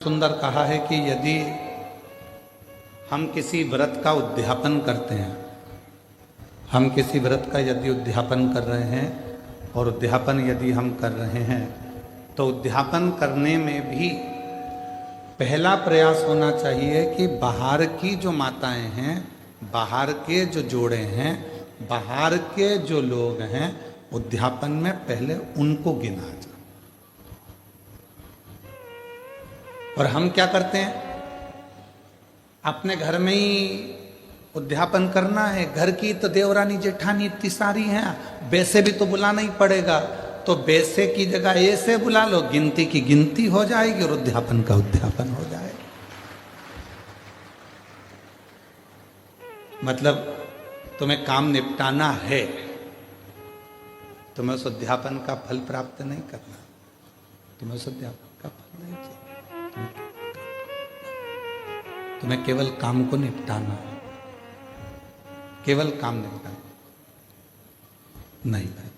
सुंदर कहा है कि यदि हम किसी व्रत का उद्यापन करते हैं, हम किसी व्रत का यदि उद्यापन कर रहे हैं और उद्यापन यदि हम कर रहे हैं तो उद्यापन करने में भी पहला प्रयास होना चाहिए कि बाहर की जो माताएं हैं, बाहर के जो जोड़े हैं, बाहर के जो लोग हैं, उद्यापन में पहले उनको गिना जाए। और हम क्या करते हैं, अपने घर में ही उद्यापन करना है। घर की तो देवरानी जेठानी इतनी सारी हैं, वैसे भी तो बुलाना ही पड़ेगा, तो वैसे की जगह ऐसे बुला लो, गिनती की गिनती हो जाएगी और उद्यापन का उद्यापन हो जाएगा। मतलब तुम्हें काम निपटाना है, तुम्हें उस उद्यापन का फल प्राप्त नहीं करना, तुम्हें उस उद्यापन का फल नहीं चाहिए, तुम्हें केवल काम को निपटाना है, केवल काम निपटाना नहीं भाई।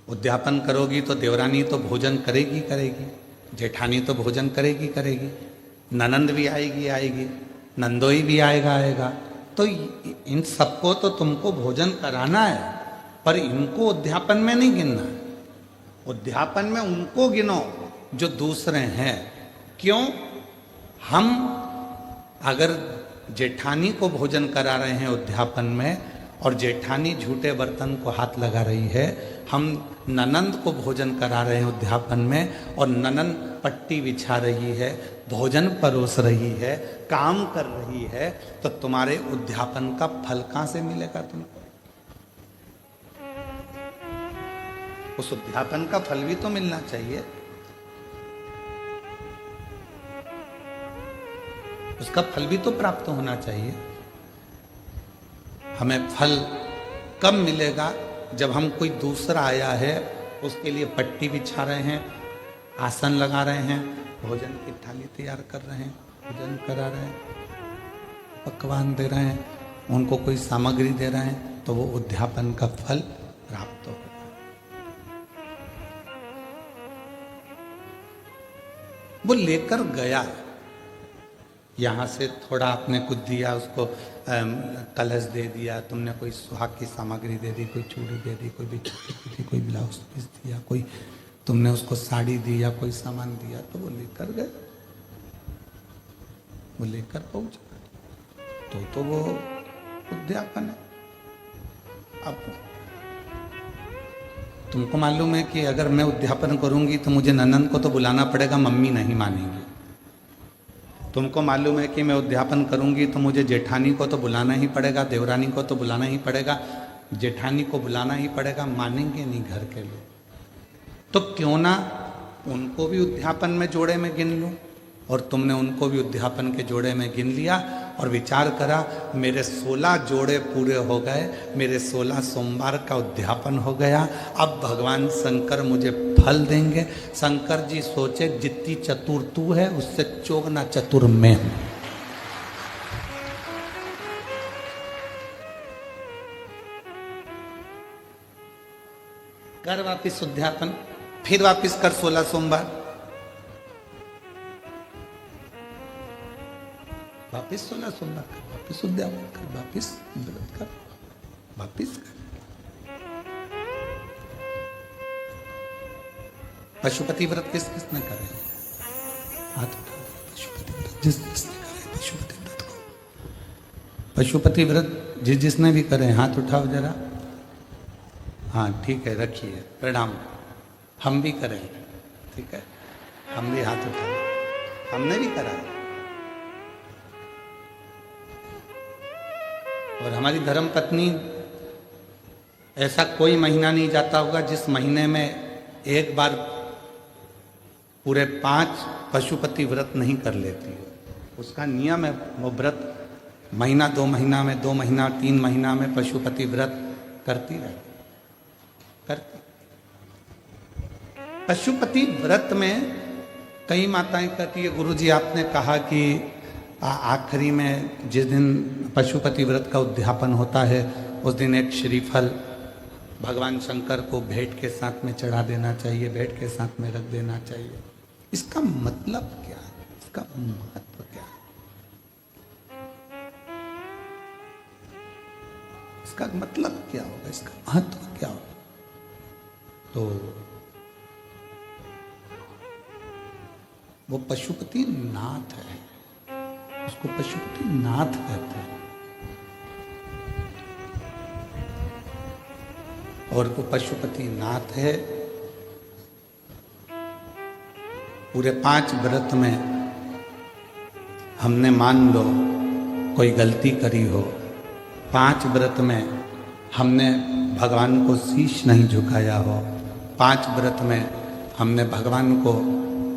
उद्यापन करोगी तो देवरानी तो भोजन करेगी करेगी, जेठानी तो भोजन करेगी करेगी, ननंद भी आएगी, नंदोई भी आएगा, तो इन सबको तो तुमको भोजन कराना है, पर इनको उद्यापन में नहीं गिनना है। उद्यापन में उनको गिनो जो दूसरे हैं। क्यों? हम अगर जेठानी को भोजन करा रहे हैं उद्यापन में और जेठानी झूठे बर्तन को हाथ लगा रही है, हम ननंद को भोजन करा रहे हैं उद्यापन में और ननंद पट्टी बिछा रही है, भोजन परोस रही है, काम कर रही है, तो तुम्हारे उद्यापन का फल कहां से मिलेगा तुमको? उस उद्यापन का फल भी तो मिलना चाहिए, उसका फल भी तो प्राप्त होना चाहिए। हमें फल कब मिलेगा? जब हम कोई दूसरा आया है उसके लिए पट्टी बिछा रहे हैं, आसन लगा रहे हैं, भोजन की थाली तैयार कर रहे हैं, भोजन करा रहे हैं, पकवान दे रहे हैं, उनको कोई सामग्री दे रहे हैं, तो वो उद्यापन का फल प्राप्त होगा। वो लेकर गया, यहाँ से थोड़ा आपने कुछ दिया, उसको कलश दे दिया, तुमने कोई सुहाग की सामग्री दे दी, कोई चूड़ी दे दी, कोई बिछुड़ी दी, कोई ब्लाउज पीस दिया, कोई तुमने उसको साड़ी दी या कोई सामान दिया, तो वो लेकर गए, वो लेकर पहुंचा, तो वो उद्यापन है। अब तुमको मालूम है कि अगर मैं उद्यापन करूंगी तो मुझे ननंद को तो बुलाना पड़ेगा, मम्मी नहीं मानेंगी। तुमको मालूम है कि मैं उद्यापन करूंगी तो मुझे जेठानी को तो बुलाना ही पड़ेगा, देवरानी को तो बुलाना ही पड़ेगा, जेठानी को बुलाना ही पड़ेगा, मानेंगे नहीं घर के लोग। तो क्यों ना उनको भी उद्यापन में जोड़े में गिन लूं, और तुमने उनको भी उद्यापन के जोड़े में गिन लिया और विचार करा, मेरे 16 जोड़े पूरे हो गए, मेरे 16 सोमवार का उद्यापन हो गया, अब भगवान शंकर मुझे फल देंगे। शंकर जी सोचे, जितनी चतुर तू है उससे चौगना चतुर मैं हूं। कर वापिस उद्यापन, फिर वापिस कर 16 सोमवार, वापिस 16 सोमवार कर, वापिस उद्यापन कर, वापिस व्रत कर, वापिस कर। पशुपति व्रत किस किसने करे? हाथ उठा। पशुपति व्रत जिस जिसने करे पशुपति व्रत को, पशुपति व्रत जिस जिसने भी करे हाथ उठाओ जरा। हाँ ठीक है, रखिए, प्रणाम। हम भी करेंगे, ठीक है, हम भी हाथ उठाए, हमने भी करा। और हमारी धर्म पत्नी, ऐसा कोई महीना नहीं जाता होगा जिस महीने में एक बार पूरे 5 पशुपति व्रत नहीं कर लेती है। उसका नियम है, वो व्रत महीना 2 महीना में, 2 महीना 3 महीना में पशुपति व्रत करती रहती, करती। पशुपति व्रत में कई माताएं कहती है, गुरुजी आपने कहा कि आखिरी में जिस दिन पशुपति व्रत का उद्यापन होता है उस दिन एक श्रीफल भगवान शंकर को भेंट के साथ में चढ़ा देना चाहिए, भेंट के साथ में रख देना चाहिए। इसका मतलब क्या है, इसका महत्व क्या है, इसका मतलब क्या होगा, इसका महत्व क्या होगा? तो वो पशुपति नाथ है, उसको पशुपति नाथ कहते हैं। और वो पशुपति नाथ है। पूरे 5 व्रत में हमने मान लो कोई गलती करी हो, 5 व्रत में हमने भगवान को शीश नहीं झुकाया हो, 5 व्रत में हमने भगवान को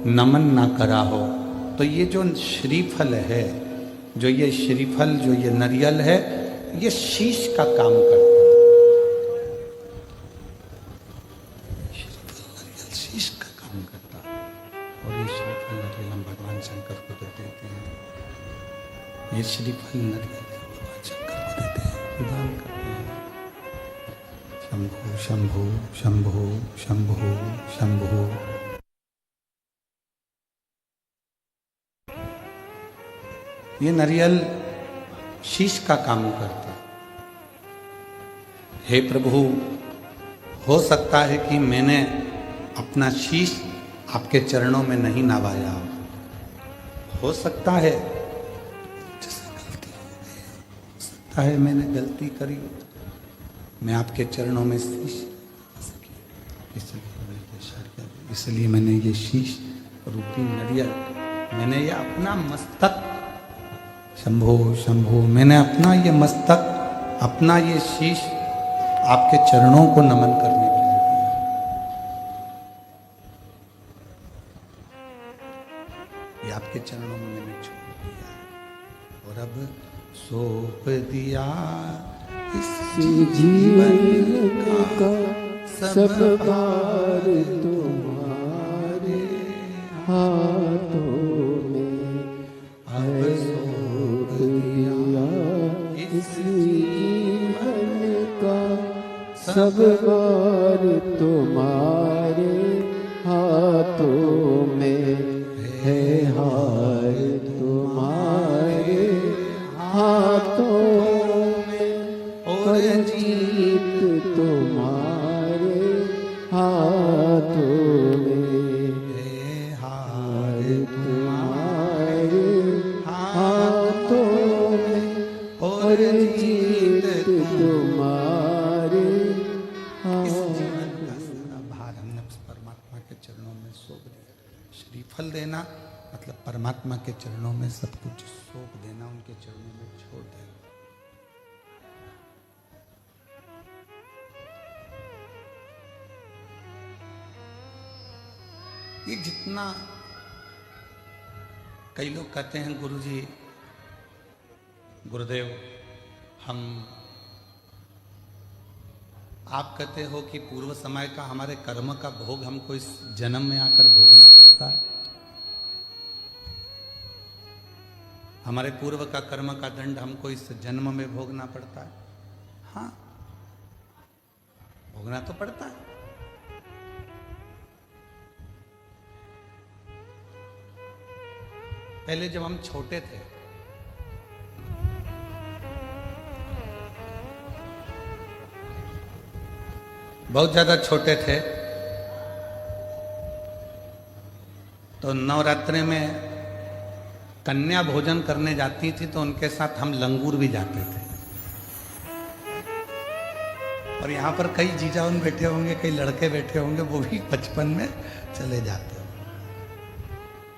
नमन ना करा हो, तो ये जो श्रीफल है, जो ये श्रीफल, जो ये नारियल है, ये शीश का काम करता है। श्रीफल नारियल शीश का काम करता है। और ये श्रीफल नारियल हम भगवान शंकर को देते हैं। ये श्रीफल नारियल भगवान शंकर को देते हैं, प्रदान करते हैं। शंभु शंभु शंभु शंभु शंभु। ये नारियल शीश का काम करता। हे प्रभु, हो सकता है कि मैंने अपना शीश आपके चरणों में नहीं नवाया हो सकता है, जैसे गलती हो सकता है मैंने गलती करी, मैं आपके चरणों में शीश, इसलिए मैंने ये शीश रूपी नारियल, मैंने ये अपना मस्तक, शंभो शंभो, मैंने अपना ये मस्तक, अपना ये शीश आपके चरणों को नमन करने के लिए दिया। ये आपके चरणों में मैंने छोड़ दिया और अब सौंप दिया इस जीवन का सब भार तुम्हारे हाथों में। अब सौंप दिया इस जीवन का सब भार तुम्हारे हाथों में है, हार तुम्हारे हाथों में और जीत तुम्हारे हाथों में है, हार तुम्हारे हाथों में और जीत तुम्हारे हाथों। इस जीवन का सारा भार हमने परमात्मा के चरणों में सौंप दिया। श्रीफल देना मतलब परमात्मा के चरणों में सब कुछ सौंप देना, उनके चरणों में छोड़ देना। ये जितना, कई लोग कहते हैं गुरुजी, गुरुदेव, हम, आप कहते हो कि पूर्व समय का हमारे कर्म का भोग हमको इस जन्म में आकर भोगना पड़ता है, हमारे पूर्व का कर्म का दंड हमको इस जन्म में भोगना पड़ता है। हाँ, भोगना तो पड़ता है। पहले जब हम छोटे थे, बहुत ज्यादा छोटे थे, तो नवरात्रि में कन्या भोजन करने जाती थी तो उनके साथ हम लंगूर भी जाते थे। और यहाँ पर कई जीजाउन बैठे होंगे, कई लड़के बैठे होंगे, वो भी बचपन में चले जाते हो।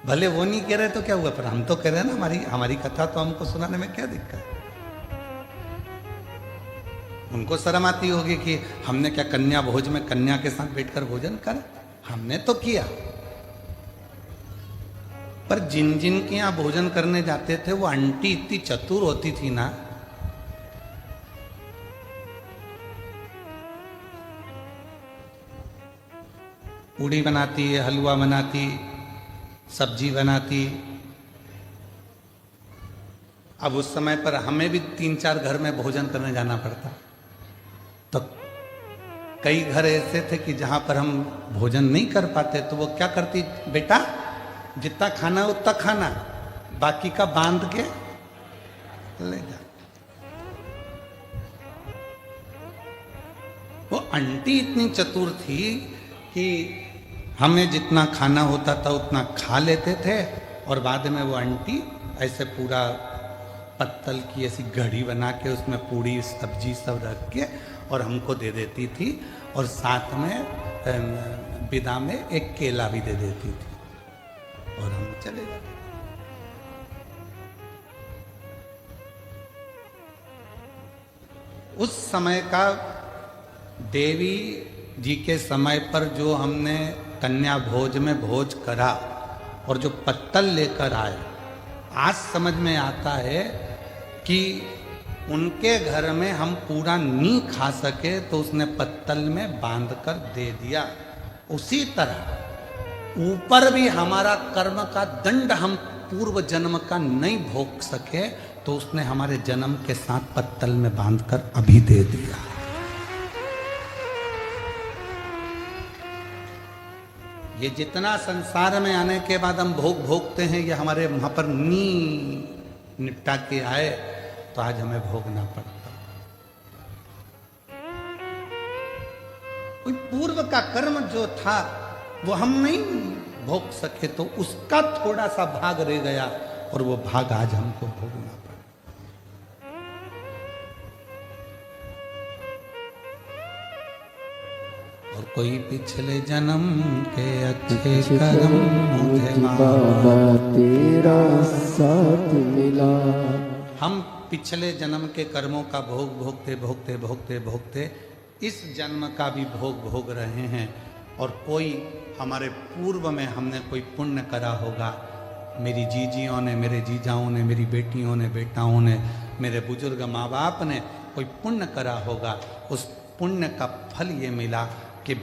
भले वो नहीं कह रहे तो क्या हुआ, पर हम तो कह रहे हैं ना, हमारी कथा तो हमको सुनाने में क्या दिक्कत है। उनको शर्म आती होगी कि हमने क्या कन्या भोज में कन्या के साथ बैठकर भोजन कर, हमने तो किया। पर जिन जिन के यहाँ भोजन करने जाते थे वो आंटी इतनी चतुर होती थी ना, पूड़ी बनाती, हलवा बनाती, सब्जी बनाती। अब उस समय पर हमें भी 3-4 घर में भोजन करने जाना पड़ता, तो कई घर ऐसे थे कि जहां पर हम भोजन नहीं कर पाते तो वो क्या करती, बेटा जितना खाना उतना खाना, बाकी का बांध के ले जा। वो आंटी इतनी चतुर थी कि हमें जितना खाना होता था उतना खा लेते थे, और बाद में वो आंटी ऐसे पूरा पत्तल की ऐसी घड़ी बना के उसमें पूड़ी सब्जी सब रख के और हमको दे देती थी, और साथ में विदा में एक केला भी दे देती थी, और हम चले जाते। उस समय का देवी जी के समय पर जो हमने कन्या भोज में भोज करा और जो पत्तल लेकर आए, आज समझ में आता है कि उनके घर में हम पूरा नहीं खा सके तो उसने पत्तल में बांध कर दे दिया। उसी तरह ऊपर भी हमारा कर्म का दंड हम पूर्व जन्म का नहीं भोग सके तो उसने हमारे जन्म के साथ पत्तल में बांधकर अभी दे दिया। ये जितना संसार में आने के बाद हम भोग भोगते हैं, ये हमारे वहां पर नी निपटा के आए तो आज हमें भोगना पड़ता। कोई पूर्व का कर्म जो था वो हम नहीं भोग सके तो उसका थोड़ा सा भाग रह गया, और वो भाग आज हमको भोगना पड़ा। और कोई पिछले जन्म के अच्छे कर्म मुझे बाबा तेरा साथ मिला। हम पिछले जन्म के कर्मों का भोग भोगते भोगते भोगते भोगते इस जन्म का भी भोग भोग रहे हैं, और कोई हमारे पूर्व में हमने कोई पुण्य करा होगा, मेरी जीजियों ने, मेरे जीजाओं ने, मेरी बेटियों ने, बेटाओं ने, मेरे बुजुर्ग माँ बाप ने कोई पुण्य करा होगा, उस पुण्य का फल ये मिला कि